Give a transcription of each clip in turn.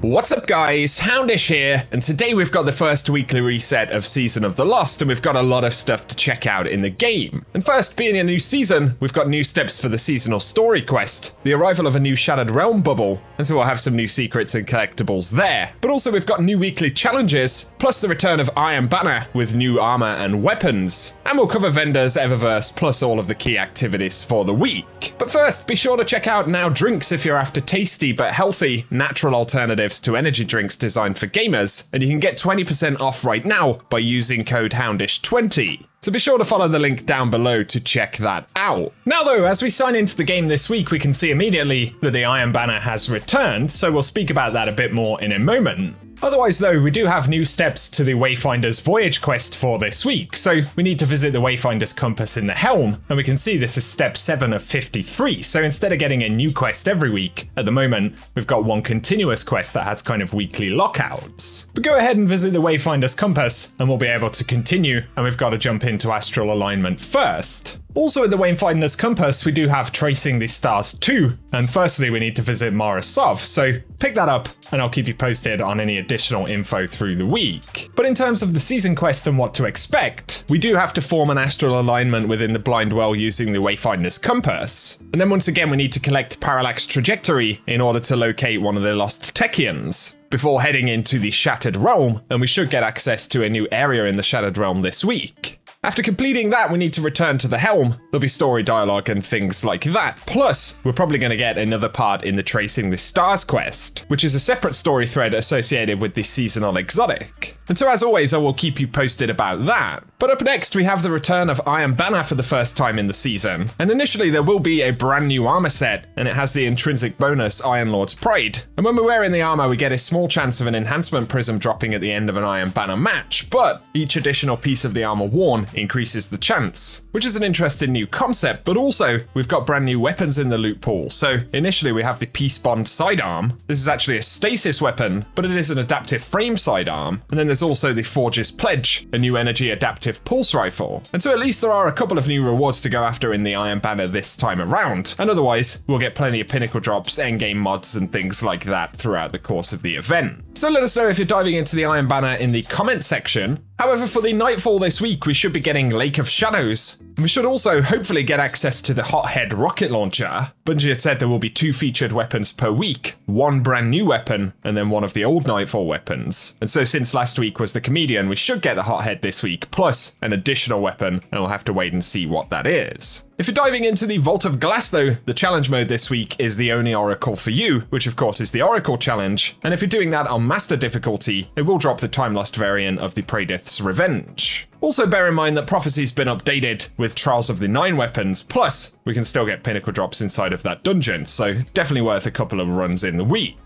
What's up guys, Houndish here, and today we've got the first weekly reset of Season of the Lost, and we've got a lot of stuff to check out in the game. And first, being a new season, we've got new steps for the seasonal story quest, the arrival of a new Shattered Realm bubble, and so we'll have some new secrets and collectibles there. But also we've got new weekly challenges, plus the return of Iron Banner with new armor and weapons. And we'll cover vendors, Eververse, plus all of the key activities for the week. But first, be sure to check out Now Drinks if you're after tasty but healthy, natural alternatives to energy drinks designed for gamers, and you can get 20% off right now by using code HOUNDISH20. So be sure to follow the link down below to check that out. Now though, as we sign into the game this week, we can see immediately that the Iron Banner has returned, so we'll speak about that a bit more in a moment. Otherwise though, we do have new steps to the Wayfinder's Voyage quest for this week, so we need to visit the Wayfinder's Compass in the Helm, and we can see this is step 7 of 53, so instead of getting a new quest every week, at the moment, we've got one continuous quest that has kind of weekly lockouts. But go ahead and visit the Wayfinder's Compass, and we'll be able to continue, and we've got to jump into Astral Alignment first. Also at the Wayfinder's Compass, we do have Tracing the Stars 2, and firstly we need to visit Morro, so pick that up and I'll keep you posted on any additional info through the week. But in terms of the season quest and what to expect, we do have to form an astral alignment within the Blind Well using the Wayfinder's Compass. And then once again we need to collect Parallax Trajectory in order to locate one of the lost Techians, before heading into the Shattered Realm, and we should get access to a new area in the Shattered Realm this week. After completing that, we need to return to the Helm. There'll be story dialogue and things like that. Plus, we're probably going to get another part in the Tracing the Stars quest, which is a separate story thread associated with the seasonal exotic. And so as always, I will keep you posted about that. But up next, we have the return of Iron Banner for the first time in the season. And initially, there will be a brand new armor set, and it has the intrinsic bonus Iron Lord's Pride. And when we're wearing the armor, we get a small chance of an enhancement prism dropping at the end of an Iron Banner match, but each additional piece of the armor worn increases the chance, which is an interesting new concept. But also, we've got brand new weapons in the loot pool. So initially, we have the Peace Bond sidearm. This is actually a stasis weapon, but it is an adaptive frame sidearm. And then there's also the Forge's Pledge, a new energy adaptive pulse rifle. And so at least there are a couple of new rewards to go after in the Iron Banner this time around. And otherwise, we'll get plenty of pinnacle drops, endgame mods, and things like that throughout the course of the event. So let us know if you're diving into the Iron Banner in the comment section. However, for the Nightfall this week, we should be getting Lake of Shadows. And we should also hopefully get access to the Hothead rocket launcher. Bungie had said there will be 2 featured weapons per week, 1 brand new weapon, and then 1 of the old Nightfall weapons. And so since last week was the Comedian, we should get the Hothead this week, plus an additional weapon, and we'll have to wait and see what that is. If you're diving into the Vault of Glass though, the challenge mode this week is the only Oracle for you, which of course is the Oracle challenge. And if you're doing that on Master difficulty, it will drop the Time Lost variant of the Praedyth's Revenge. Also bear in mind that Prophecy's been updated with Trials of the 9 weapons, plus we can still get pinnacle drops inside of that dungeon, so definitely worth a couple of runs in the week.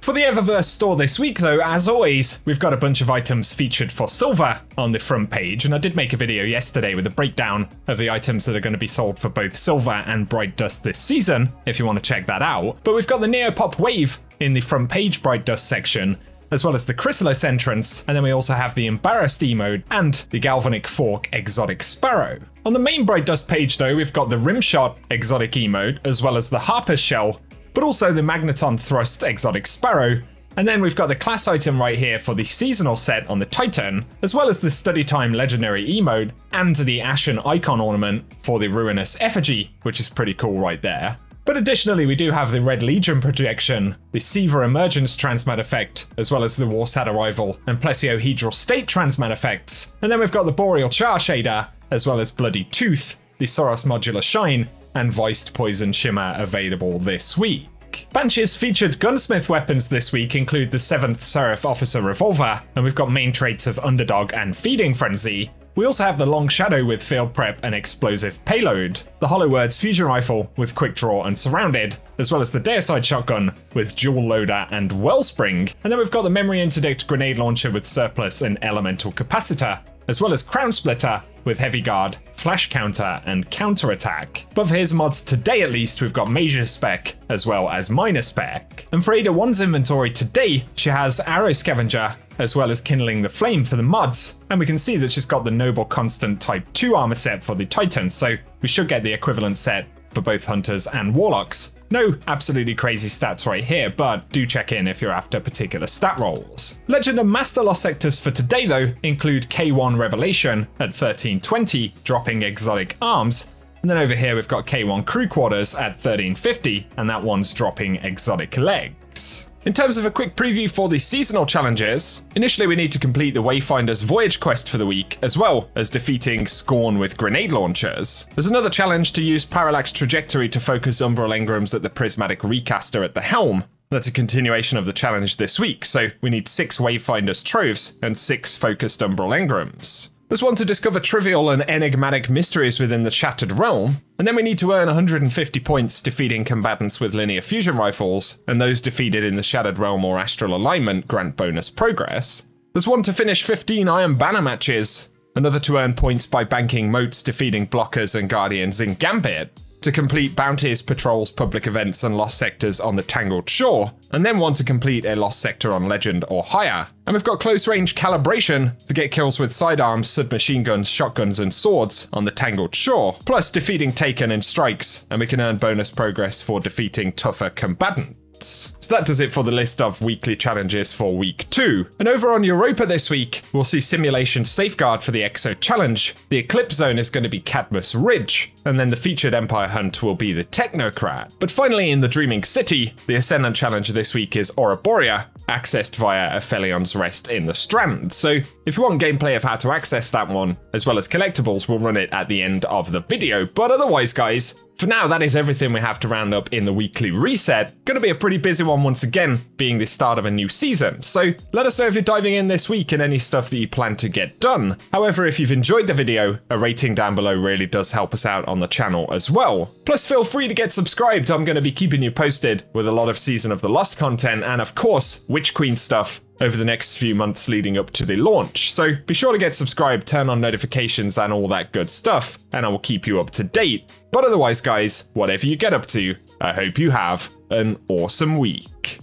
For the Eververse store this week though, as always, we've got a bunch of items featured for silver on the front page, and I did make a video yesterday with a breakdown of the items that are going to be sold for both silver and Bright Dust this season, if you want to check that out. But we've got the Neopop Wave in the front page Bright Dust section, as well as the Chrysalis entrance, and then we also have the Embarrassed emote and the Galvanic Fork Exotic Sparrow. On the main Bright Dust page though, we've got the Rimshot Exotic emote, as well as the Harper's Shell, but also the Magneton Thrust Exotic Sparrow. And then we've got the class item right here for the seasonal set on the Titan, as well as the Study Time Legendary emote and the Ashen Icon ornament for the Ruinous Effigy, which is pretty cool right there. But additionally, we do have the Red Legion projection, the Siva Emergence transmat effect, as well as the Warsat Arrival and Plesiohedral State transmat effects. And then we've got the Boreal Char shader, as well as Bloody Tooth, the Soros Modular Shine, and Voiced Poison Shimmer available this week. Banshee's featured gunsmith weapons this week include the 7th Seraph Officer Revolver, and we've got main traits of Underdog and Feeding Frenzy. We also have the Long Shadow with Field Prep and Explosive Payload, the Hollow Words Fusion Rifle with Quick Draw and Surrounded, as well as the Deicide Shotgun with Dual Loader and Wellspring. And then we've got the Memory Interdict Grenade Launcher with Surplus and Elemental Capacitor, as well as Crown Splitter with Heavy Guard, Flash Counter, and Counter Attack. But for his mods today at least, we've got Major Spec as well as Minor Spec. And for Ada 1's inventory today, she has Arrow Scavenger, as well as Kindling the Flame for the mods. And we can see that she's got the Noble Constant Type 2 armor set for the Titan, so we should get the equivalent set for both Hunters and Warlocks No absolutely crazy stats right here, but do check in if you're after particular stat rolls. Legend and Master Lost sectors for today though include K1 Revelation at 1320, dropping exotic arms, and then over here we've got K1 Crew Quarters at 1350, and that one's dropping exotic legs. In terms of a quick preview for the seasonal challenges, initially we need to complete the Wayfinder's Voyage quest for the week, as well as defeating Scorn with grenade launchers. There's another challenge to use Parallax Trajectory to focus Umbral Engrams at the Prismatic Recaster at the helm. That's a continuation of the challenge this week, so we need 6 Wayfinder's Troves and 6 focused Umbral Engrams. There's one to discover trivial and enigmatic mysteries within the Shattered Realm, and then we need to earn 150 points defeating combatants with linear fusion rifles, and those defeated in the Shattered Realm or Astral Alignment grant bonus progress. There's one to finish 15 Iron Banner matches, another to earn points by banking moats defeating blockers and guardians in Gambit, to complete bounties, patrols, public events, and lost sectors on the Tangled Shore, and then one to complete a lost sector on Legend or higher. And we've got close range calibration to get kills with sidearms, submachine guns, shotguns, and swords on the Tangled Shore, plus defeating Taken and Strikes, and we can earn bonus progress for defeating tougher combatants. So that does it for the list of weekly challenges for week 2. And over on Europa this week, we'll see Simulation Safeguard for the Exo Challenge, the Eclipse Zone is going to be Cadmus Ridge, and then the featured Empire Hunt will be the Technocrat. But finally in the Dreaming City, the Ascendant Challenge this week is Ouroborea, accessed via Aphelion's Rest in the Strand. So if you want gameplay of how to access that one, as well as collectibles, we'll run it at the end of the video. But otherwise guys, for now, that is everything we have to round up in the weekly reset. Gonna be a pretty busy one once again, being the start of a new season. So let us know if you're diving in this week and any stuff that you plan to get done. However, if you've enjoyed the video, a rating down below really does help us out on the channel as well. Plus feel free to get subscribed. I'm gonna be keeping you posted with a lot of Season of the Lost content and of course, Witch Queen stuff over the next few months leading up to the launch. So be sure to get subscribed, turn on notifications and all that good stuff, and I will keep you up to date. But otherwise guys, whatever you get up to, I hope you have an awesome week.